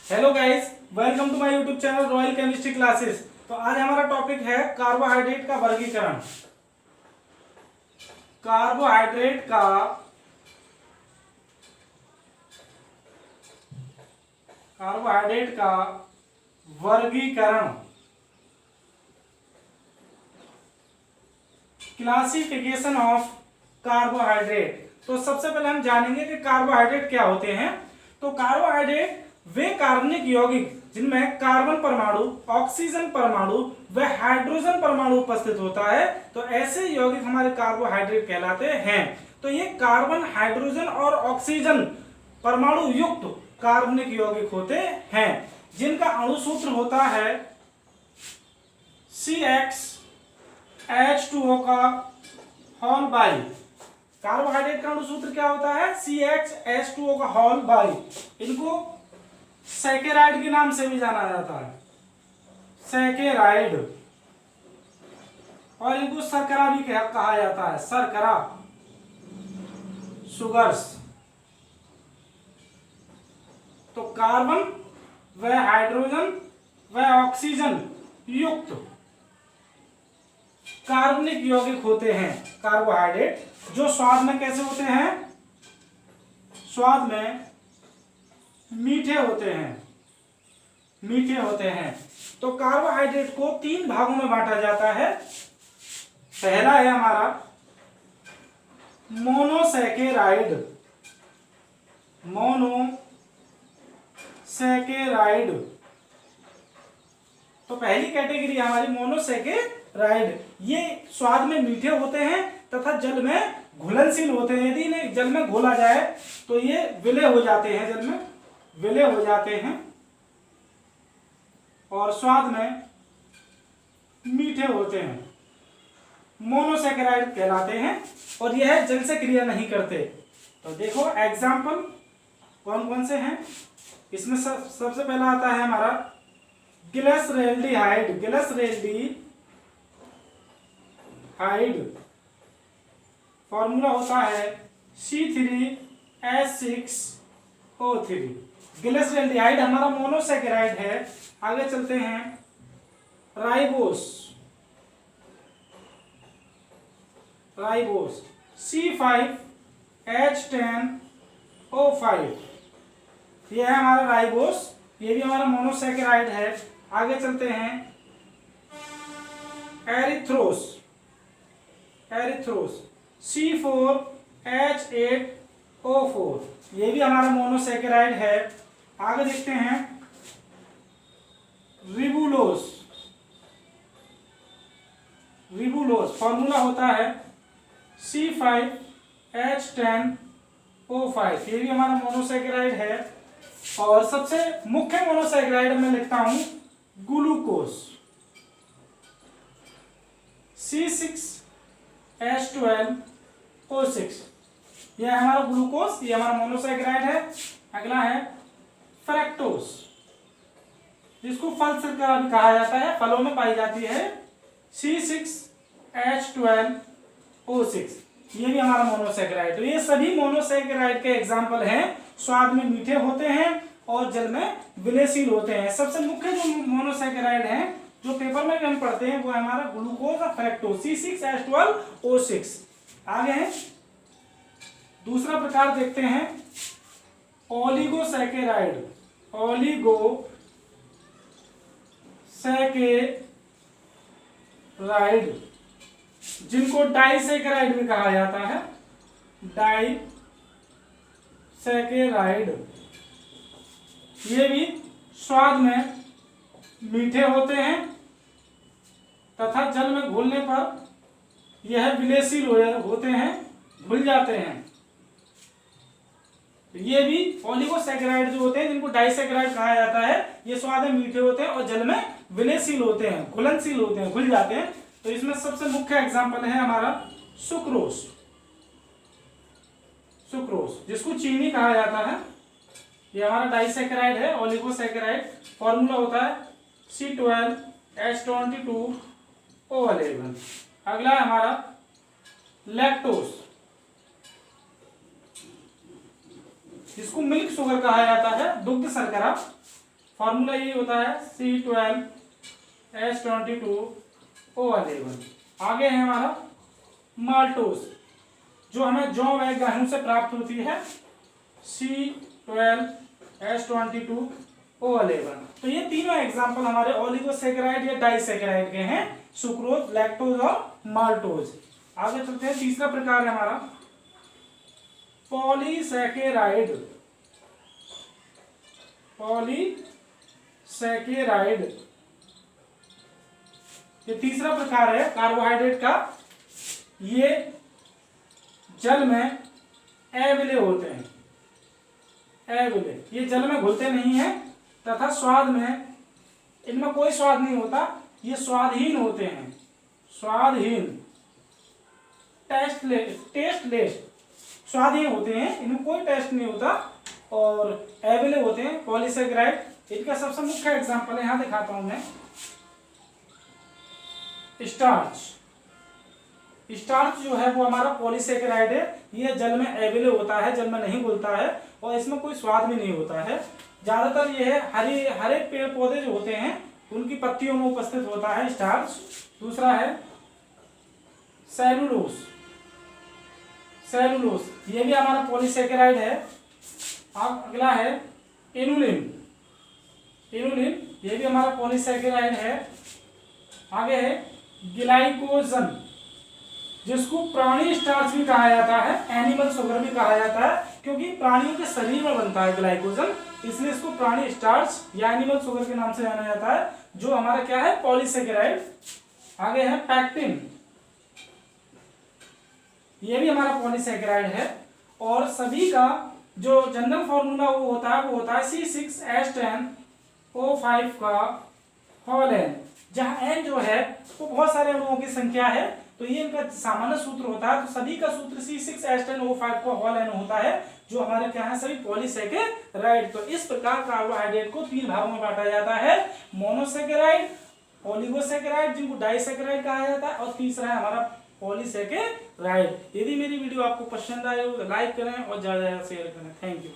Hello guys, welcome to my YouTube channel royal chemistry classes. तो आज हमारा topic है कार्बोहाइड्रेट का वर्गीकरण। कार्बोहाइड्रेट का वर्गीकरण, क्लासिफिकेशन ऑफ कार्बोहाइड्रेट। तो सबसे पहले हम जानेंगे कि कार्बोहाइड्रेट क्या होते हैं। तो कार्बोहाइड्रेट वे कार्बनिक यौगिक जिनमें कार्बन परमाणु, ऑक्सीजन परमाणु व हाइड्रोजन परमाणु उपस्थित होता है, तो ऐसे यौगिक हमारे कार्बोहाइड्रेट कहलाते हैं। तो ये कार्बन, हाइड्रोजन और ऑक्सीजन परमाणु युक्त कार्बनिक यौगिक होते हैं, जिनका अणुसूत्र होता है CxH2O का होल बाई। कार्बोहाइड्रेट का अणुसूत्र क्या होता है? CxH2O का होल बाई। इनको सैकेराइड के नाम से भी जाना जाता है, सैकेराइड, और इनको शर्करा भी कहा जाता है, शर्करा, सुगर्स। तो कार्बन व हाइड्रोजन व ऑक्सीजन युक्त कार्बनिक यौगिक होते हैं कार्बोहाइड्रेट, जो स्वाद में कैसे होते हैं? स्वाद में मीठे होते हैं। तो कार्बोहाइड्रेट को तीन भागों में बांटा जाता है। पहला है हमारा मोनोसैकेराइड। तो पहली कैटेगरी हमारी मोनोसैकेराइड। ये स्वाद में मीठे होते हैं तथा जल में घुलनशील होते हैं। यदि इन्हें जल में घोला जाए तो ये विलय हो जाते हैं, जल में विलय हो जाते हैं और स्वाद में मीठे होते हैं, मोनोसैकेराइड कहलाते हैं। और यह जल से क्रिया नहीं करते। तो देखो एग्जाम्पल कौन कौन से हैं। इसमें सबसे पहला आता है हमारा ग्लिसरैल्डिहाइड। फॉर्मूला होता है C3H6O3। ग्लिसरैल्डिहाइड हमारा मोनोसैकेराइड है। आगे चलते हैं, राइबोस C5H10O5। यह है हमारा राइबोस, ये भी हमारा मोनोसैकेराइड है। आगे चलते हैं, एरिथ्रोस C4H8O4। ये भी हमारा मोनोसैकेराइड है। आगे देखते हैं, रिबुलोस फॉर्मूला होता है C5H10O5। ये भी हमारा मोनोसैकेराइड है। और सबसे मुख्य मोनोसैकेराइड में लिखता हूं ग्लूकोज, C6H12O6। यह हमारा ग्लूकोज, ये हमारा मोनोसैकेराइड है। अगला है फ्रक्टोज, जिसको फल शर्करा भी कहा जाता है, फलों में पाई जाती है, C6H12O6। ये भी हमारा मोनोसैकेराइड। तो ये सभी मोनोसैकेराइड के एग्जाम्पल हैं। स्वाद में मीठे होते हैं और जल में विलयशील होते हैं। सबसे मुख्य जो मोनोसैकेराइड हैं, जो पेपर में भी हम पढ़ते हैं, वो है हमारा ग्लूकोज और फ्रक्टोज, C6H12O6। आगे हैं, दूसरा प्रकार देखते हैं ओलिगोसैकेराइड। जिनको डाइसैकेराइड भी कहा जाता है, डाइसैकेराइड। ये भी स्वाद में मीठे होते हैं तथा जल में घुलने पर यह विलयशील होते हैं, घुल जाते हैं। ये भी ओलिगोसैकेराइड जो होते हैं, जिनको डाइसैकेराइड कहा जाता है, ये स्वाद में मीठे होते हैं और जल में विलयशील होते हैं, घुलनशील होते हैं, घुल जाते हैं। तो इसमें सबसे मुख्य एग्जांपल है हमारा सुक्रोज, जिसको चीनी कहा जाता है। ये हमारा डाइसैकेराइड है, ओलिगोसैकेराइड। फॉर्मूला होता है C12H22O11। अगला है हमारा लैक्टोज, जिसको मिल्क शुगर कहा जाता है, दुग्ध शर्करा। फॉर्मूला ये होता है C12H22O11। आगे है हमारा माल्टोज, जो हमें जौ व गेहूं से प्राप्त होती है, C12H22O11। तो ये तीनों एग्जाम्पल हमारे ओलिगोसैकेराइड या डाइसैकेराइड के हैं, सुक्रोज, लैक्टोज और माल्टोज। आगे चलते हैं, तीसरा प्रकार है हमारा पॉलीसैकेराइड। पॉलीसैकेराइड ये तीसरा प्रकार है कार्बोहाइड्रेट का। ये जल में अविलेय होते हैं, अविलेय, ये जल में घुलते नहीं हैं तथा स्वाद में इनमें कोई स्वाद नहीं होता, ये स्वादहीन होते हैं, स्वादहीन, टेस्टलेस, स्वादहीन होते हैं, इनमें कोई टेस्ट नहीं होता और अविलेय होते हैं पॉलीसैकेराइड। इनका सबसे मुख्य एग्जांपल है, यहां दिखाता हूं मैं, स्टार्च। स्टार्च जो है वो हमारा पॉलीसैकेराइड है, ये जल में अविलेय होता है, जल में नहीं घुलता है और इसमें कोई स्वाद भी नहीं होता है। ज्यादातर ये है हरे पेड़ पौधे जो होते हैं उनकी पत्तियों में उपस्थित होता है स्टार्च। दूसरा है सेलुलोज, सेलुलोज ये भी हमारा पॉलीसैकेराइड है। अब अगला है इनुलिन, इनुलिन ये भी हमारा पॉलीसैकेराइड है। आगे है ग्लाइकोजन, जिसको प्राणी स्टार्च भी कहा जाता है, एनिमल शुगर भी कहा जाता है, क्योंकि प्राणियों के शरीर में बनता है ग्लाइकोजन, इसलिए इसको प्राणी स्टार्च या एनिमल शुगर के नाम से जाना जाता है, जो हमारा क्या है पॉलीसैकेराइड। आगे है पैक्टिन, ये भी हमारा पॉलीसैकेराइड है और सभी का जो जनरल फॉर्मूला वो होता है C6H10O5 का होल n, जहां n जो है वो बहुत सारे अणुओं की संख्या है, तो ये इनका सामान्य सूत्र होता है। तो सभी का सूत्र C6H10O5 का होल n होता है, जो हमारे क्या है सभी पॉलीसैकेराइड। तो इस प्रकार कार्बोहाइड्रेट को तीन भागों में बांटा जाता है, मोनोसैकेराइड, ओलिगोसैकेराइड जिनको डाइसैकेराइड कहा जाता है, और तीसरा है हमारा पॉलीसैकेराइड। यदि मेरी वीडियो आपको पसंद आए तो लाइक करें और ज्यादा से ज्यादा शेयर करें। Thank you.